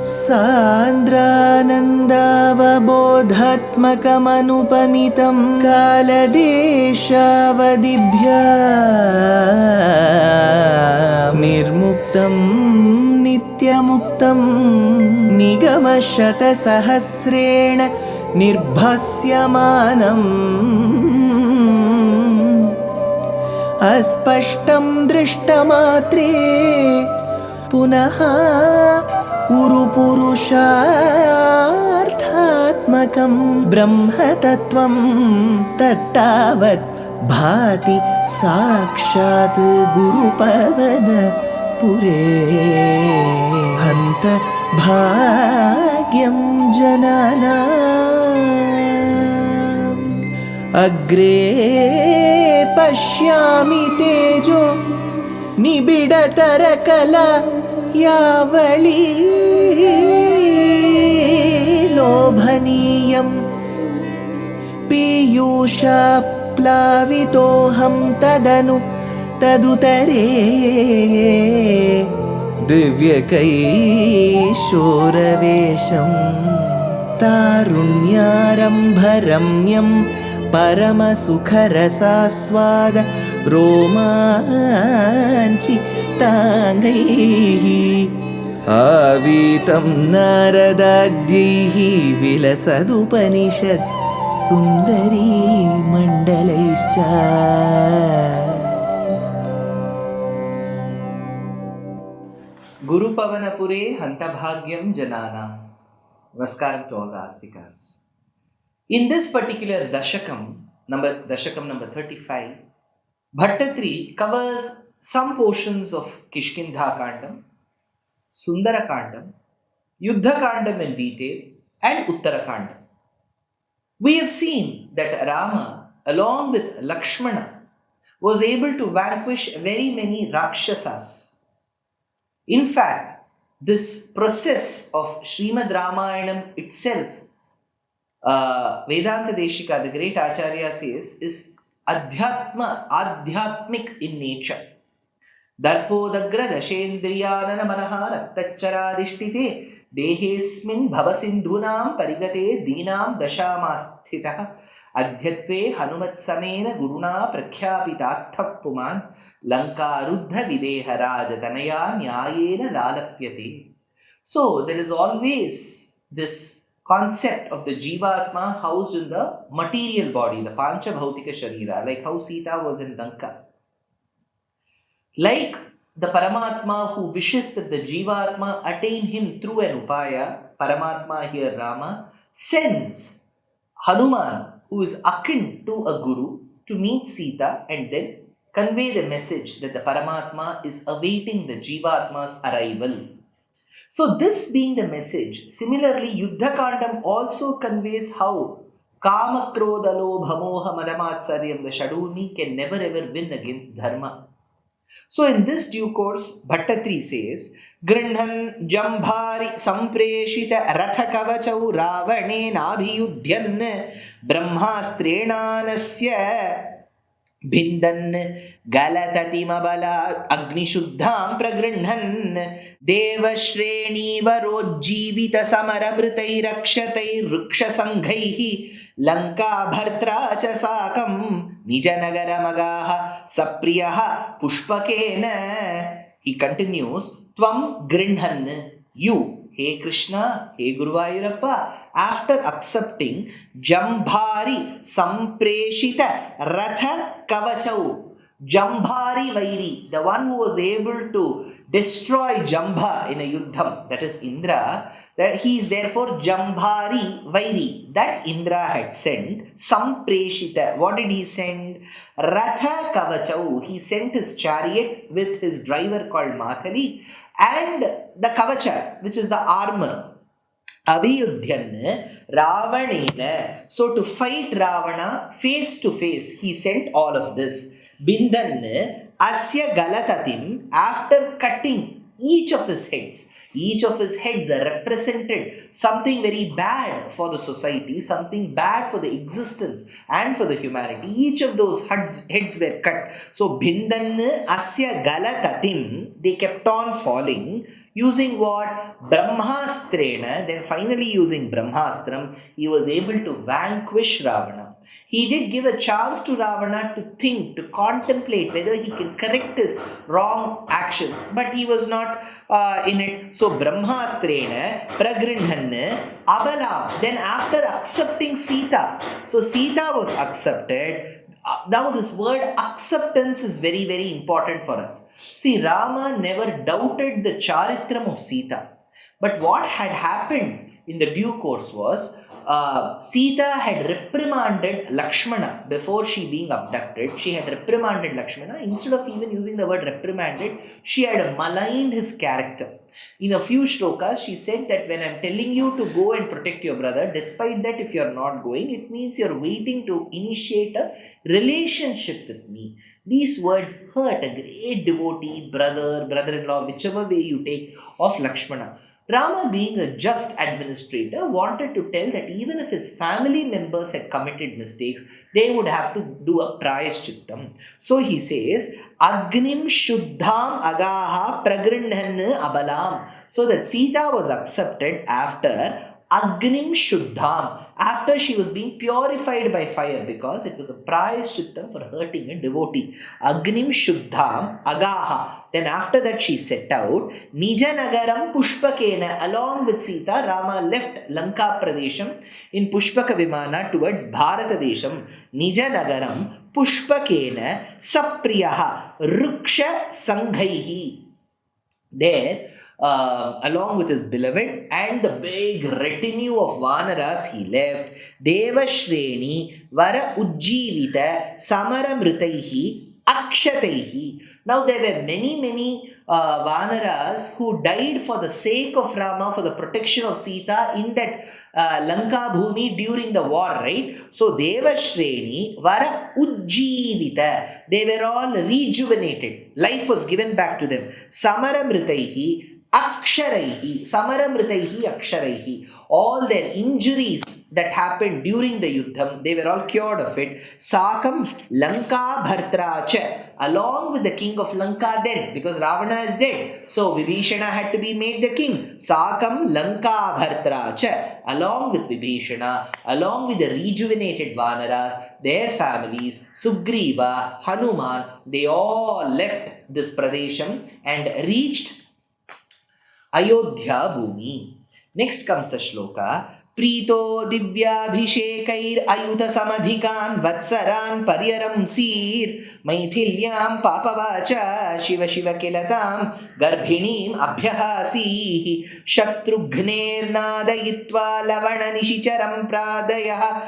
सान्द्रानन्दावबोधात्मकमनुपमितं कालदेशावदिभ्या निर्मुक्तं नित्यमुक्तं निगमशतसहस्रेण निर्भास्यमानम् अस्पष्टं दृष्टमात्रे पुनः उरुपुरुषार्थात्मकं ब्रह्मतत्त्वं तत्तावत् भाति साक्षात् गुरुपवनपुरे हन्त भाग्यं जनानाम् अग्रे पश्यामि तेजो निबिडतरकला यावली लोभनीयं पीयूषाप्लावितोऽहं तदुतरे दिव्यकैशोरवेशं तारुण्यारम्भरम्यं परमसुखरसास्वाद रोमाञ्चिताङ्गैः आवीतं नारदाद्यैः विलसदुपनिषत् सुन्दरी मण्डलैश्च Gurupavanapure Hantabhagyam Janana. Namaskaram to all the Astikas. In this particular Dashakam number 35, Bhattatri covers some portions of Kishkindha Kandam, Sundara Kandam, Yuddha Kandam in detail, and Uttara Kandam. We have seen that Rama, along with Lakshmana, was able to vanquish very many Rakshasas. In fact, this process of Srimad Ramayanam itself, Vedanta Deshika, the great Acharya, says is adhyatmic in nature. Darpodagra dashendriyanana manaha raktacharadishtite dehesmin bhavasindhunam parigate dinam dashamasthitah adhyatve hanumatsamena guruna prakhyapitarthah puman lankaruddha videha rajatanaya nyayena lalapyate. So there is always this concept of the Jivatma housed in the material body, the Pancha Bhautika Sharira, like how Sita was in Lanka. Like the Paramatma who wishes that the Jivatma attain him through an upaya, Paramatma here Rama, sends Hanuman, who is akin to a guru, to meet Sita and then convey the message that the Paramatma is awaiting the Jivatma's arrival. So this being the message, similarly Yuddha Kandam also conveys how Kama Krodha Lobha Moha Madamatsariyam, the Shaduni, can never ever win against Dharma. So in this due course, Bhattatri says, Grindhan Jambhari Sampreshita Ratha Kavachau Ravane Nabhiyudhyan Brahmastrenanasya Bhindan Galatatimabala Agnishuddham Pragrindhan Devashreni Varojjivita Samarabhritai Rakshatai Rukshasangaihi Lanka Bhartra Chasakam Nijanagara Magaha Sapriyaha Pushpakena. He continues, Tvam Grindhan, you, Hey Krishna, Hey Guruvayurappa, after accepting Jambhari Sampreshita Ratha Kavachau, Jambhari Vairi, the one who was able to destroy Jambha in a Yuddham, that is Indra, that he is therefore Jambhari Vairi, that Indra had sent. Sampreshita, what did he send? Ratha Kavachau, he sent his chariot with his driver called Mathali and the Kavacha, which is the armor. Abhiyudhyan Ravanena. So to fight Ravana face to face, he sent all of this. Bindan Asya Galatatim, after cutting each of his heads represented something very bad for the society, something bad for the existence and for the humanity. Each of those heads were cut. So Bindan Asya Galatatim, they kept on falling. Using what? Brahmastrena. Then finally using Brahmastram, he was able to vanquish Ravana. He did give a chance to Ravana to think, to contemplate whether he can correct his wrong actions, but he was not in it. So Brahmastrena, Pragrindhan, Abalam. Then after accepting Sita, so Sita was accepted. Now this word acceptance is very, very important for us. See, Rama never doubted the charitram of Sita. But what had happened in the due course was, Sita had reprimanded Lakshmana before she being abducted. She had reprimanded Lakshmana. Instead of even using the word reprimanded, she had maligned his character. In a few shlokas, she said that when I'm telling you to go and protect your brother, despite that, if you're not going, it means you're waiting to initiate a relationship with me. These words hurt a great devotee, brother, brother-in-law, whichever way you take, of Lakshmana. Rama, being a just administrator, wanted to tell that even if his family members had committed mistakes, they would have to do a prayaschittam. So he says, Agnim Shuddham Agaha Pragrindhan Abalam. So that Sita was accepted after Agnim Shuddham, after she was being purified by fire, because it was a prayaschittam for hurting a devotee. Agnim Shuddham Agaha. Then after that she set out. Nija Nagaram Pushpakena. Along with Sita, Rama left Lanka Pradesham in Pushpaka Vimana towards Bharata Desham. Nija Nagaram Pushpakena Sapriyaha Ruksha Sanghaihi. There, along with his beloved and the big retinue of Vanaras he left, Devashreni Vara Ujjivita Samaramritaihi Akshataihi. Now there were many Vanaras who died for the sake of Rama, for the protection of Sita in that Lanka Bhumi during the war, right? So Devashreni Vara Ujjivita. They were all rejuvenated. Life was given back to them. Samaramritaihi Aksharaihi, Samaramritaihi Aksharaihi. All their injuries that happened during the Yuddham, they were all cured of it. Sakam Lanka Bhartracha. Along with the king of Lanka then, because Ravana is dead. So Vibhishana had to be made the king. Sakam Lanka Bhartracha. Along with Vibhishana, along with the rejuvenated Vanaras, their families, Sugriva, Hanuman, they all left this Pradesham and reached Ayodhya Bhumi. Next comes the shloka. Prito divyabhishekair ayuta samadhikan vatsaran paryaram sir maithilyam papavacha shiva shiva kilatam garbhinim abhyahasihi shatrughner nadayitva lavana nishicharam pradayah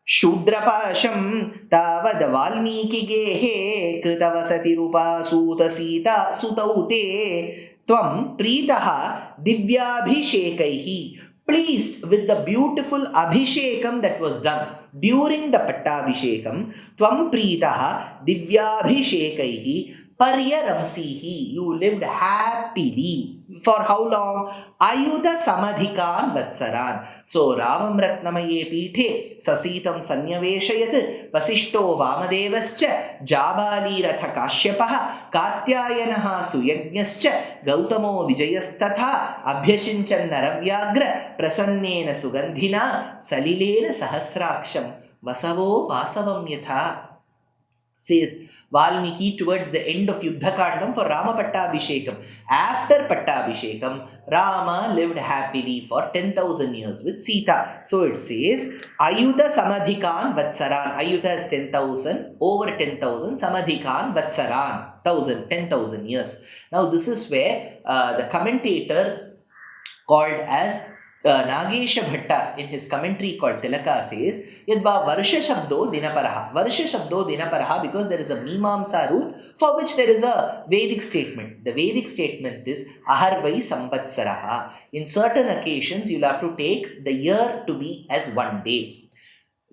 Shudrapasham tavad valmiki gehe kritavasati rupa suta sita sutaute Tvam pritaha divyabhishekaihi, pleased with the beautiful abhishekam that was done during the pattabhishekam. Tvam pritaha divyabhishekaihi paryaramsihi, you lived happily. For how long? Ayudha samadhikan vatsaran. So Ramam Ratnamaye Pithe Sasitam Sanyaveshayat Vasishto Vamadevascha Jabali Ratha Kashyapaha Katyayanaha Suyajnascha Gautamo Vijayastatha Abhyashinchan Naravyagra Prasannena Sugandhina Salilena Sahasraksham Vasavo Vasavam Yatha. Says Valmiki towards the end of Yuddhakandam for Rama Pattabhishekam. After Pattabhishekam, Rama lived happily for 10,000 years with Sita. So it says, Ayudha Samadhikan Vatsaran. Ayudha is 10,000, over 10,000. Samadhikan Vatsaran, 10,000 years. Now this is where the commentator called as Nagesha Bhatta in his commentary called Tilaka says, Yadva Varsha Shabdo Dinaparaha. Varsha Shabdo Dinaparaha, because there is a Mimamsa rule for which there is a Vedic statement. The Vedic statement is Aharvai Samvatsaraha. In certain occasions, you'll have to take the year to be as one day.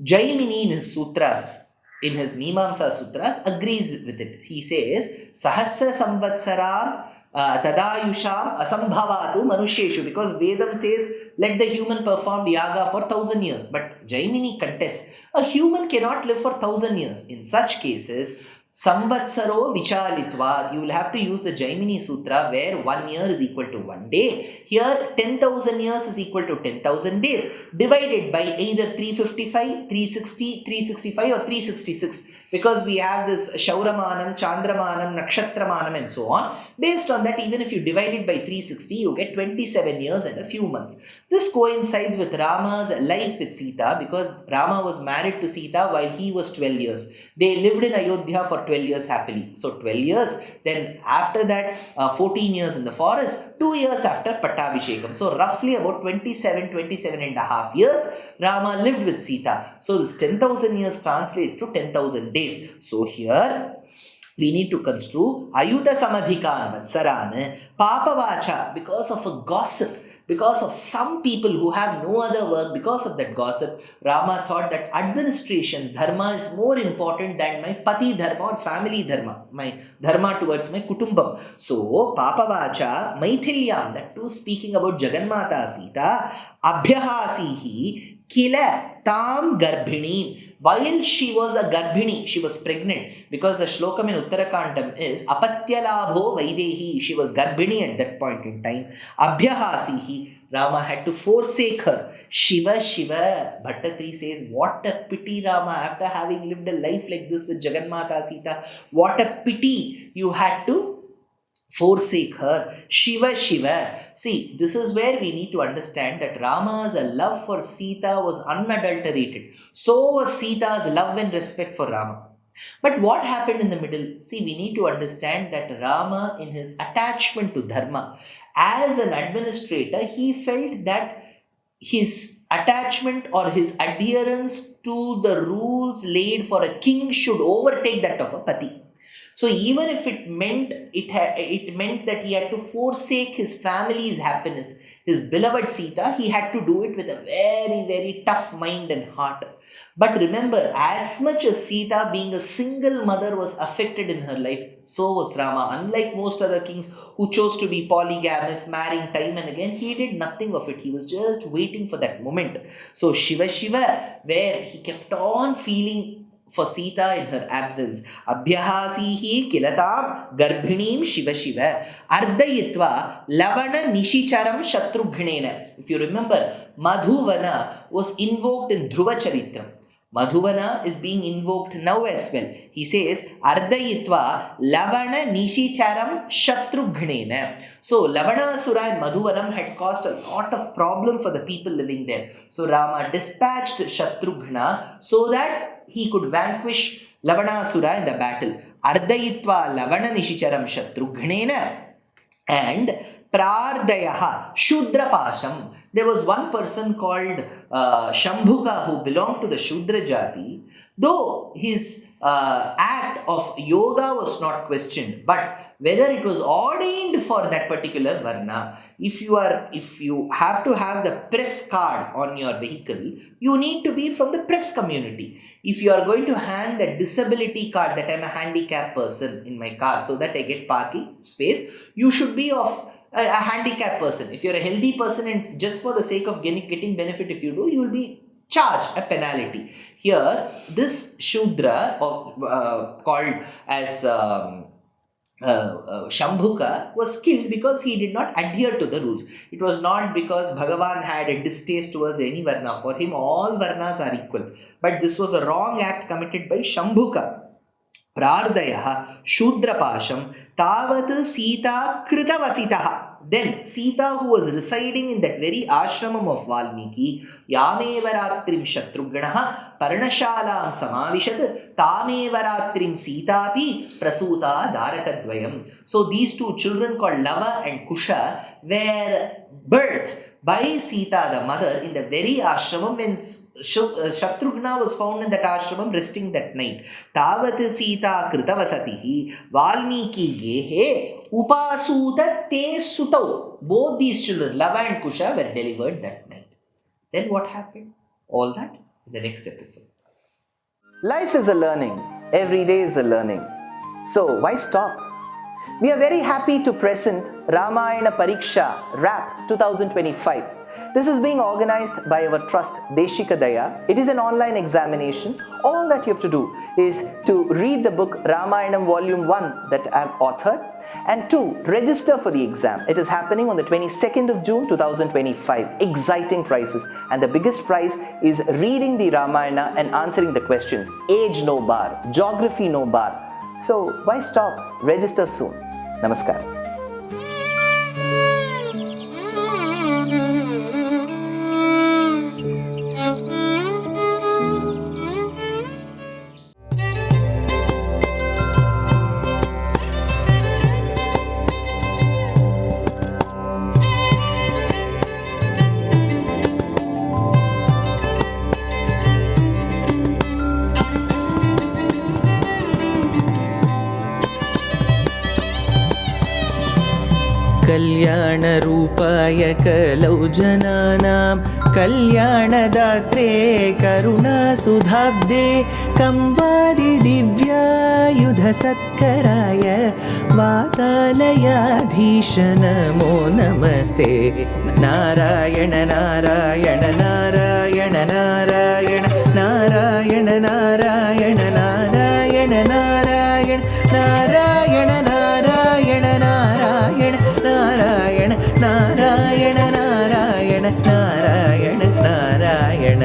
Jaimini in his sutras, in his Mimamsa sutras, agrees with it. He says, Sahasra Samvatsaram Tadayusham Asambhavatu Manusheshu, because Vedam says, let the human perform yaga for 1,000 years. But Jaimini contests, a human cannot live for 1,000 years. In such cases, Samvatsaro vichalitvat. You will have to use the Jaimini Sutra where 1 year is equal to 1 day. Here 10,000 years is equal to 10,000 days divided by either 355, 360, 365 or 366, because we have this Shauramanam, Chandramanam, Nakshatramanam and so on. Based on that, even if you divide it by 360, you get 27 years and a few months. This coincides with Rama's life with Sita, because Rama was married to Sita while he was 12 years. They lived in Ayodhya for 12 years happily. So 12 years, then after that 14 years in the forest, 2 years after Pattabhishekam. So roughly about 27 and a half years Rama lived with Sita. So this 10,000 years translates to 10,000 days. So here we need to construe Ayuta Samadhikan Vatsaran Papavacha, because of a gossip, because of some people who have no other work. Because of that gossip, Rama thought that administration, dharma, is more important than my pati dharma or family dharma, my dharma towards my kutumbam. So, Papavacha, Maithilyam, that too speaking about Jagannatha Sita, Abhyahasihi, Kila Tam Garbhini. While she was a Garbhini, she was pregnant, because the shlokam in Uttarakandam is Apatyalabho Vaidehi. She was Garbhini at that point in time. Abhyahasihi, Rama had to forsake her. Shiva, Shiva. Bhattatri says, what a pity, Rama, after having lived a life like this with Jagannatha Sita, what a pity you had to forsake her. Shiva, Shiva. See, this is where we need to understand that Rama's love for Sita was unadulterated. So was Sita's love and respect for Rama. But what happened in the middle? See, we need to understand that Rama, in his attachment to Dharma, as an administrator, he felt that his attachment or his adherence to the rules laid for a king should overtake that of a pati. So even if it meant that he had to forsake his family's happiness, his beloved Sita, he had to do it with a very, very tough mind and heart. But remember, as much as Sita, being a single mother, was affected in her life, so was Rama. Unlike most other kings who chose to be polygamous, marrying time and again, he did nothing of it. He was just waiting for that moment. So Shiva, Shiva, where he kept on feeling for Sita in her absence. Abhyahasihi kilatam garbhinim Shiva Shiva ardayitva lavana nishicharam shatrughnena. If you remember, Madhuvana was invoked in Dhruva Charitram. Madhuvana is being invoked now as well. He says, ardayitva lavana nishicharam shatrughnena. So Lavanasura and Madhuvanam had caused a lot of problem for the people living there. So Rama dispatched Shatrughna so that he could vanquish Lavanasura in the battle. Ardayitva Lavana Nishicharam Shatrughnena and Prardayaha Shudra Pasham. There was one person called Shambhuka who belonged to the Shudra Jati. Though his act of yoga was not questioned, but whether it was ordained for that particular varna. If you have to have the press card on your vehicle, you need to be from the press community. If you are going to hang the disability card that I'm a handicapped person in my car so that I get parking space, you should be of a handicapped person. If you're a healthy person and just for the sake of getting benefit, if you do, you will be charged a penalty. Here, this Shudra called as Shambhuka was killed because he did not adhere to the rules. It was not because Bhagavan had a distaste towards any varna. For him, all varnas are equal. But this was a wrong act committed by Shambhuka. Prardayaha Shudra Pasham Tavat Sita Kritavasitaha. Then Sita, who was residing in that very ashramam of Valmiki, Yamevaratrim Shatrughnaha Parnashalam Samavishat Tamevaratrim Sitapi Prasuta Darakadvayam. So these two children called Lava and Kusha were birthed by Sita, the mother, in the very ashramam when Shatrughna was found in that ashramam resting that night. Tavat Sita Kritavasatihi Valmiki Gehe Upasuta Te Sutau. Both these children, Lava and Kusha, were delivered that night. Then what happened? All that in the next episode. Life is a learning. Every day is a learning. So why stop? We are very happy to present Ramayana Pariksha RAP 2025. This is being organized by our trust Deshika Daya. It is an online examination. All that you have to do is to read the book Ramayanam Volume 1 that I have authored, and 2, register for the exam. It is happening on the 22nd of June 2025. Exciting prizes, and the biggest prize is reading the Ramayana and answering the questions. Age no bar, geography no bar. So why stop? Register soon. Namaskar. कल्याणरूपाय कलौ जनानां कल्याणदात्रे करुणासुधाब्दे कंवादिदिव्यायुधसत्कराय वातालयाधीश नमो नमस्ते। नारायण नारायण नारायण नारायण नारायण नारायण नारायण नारायण नारायण नारायण नारायण नारायण नारायण नारायण नारायण नारायण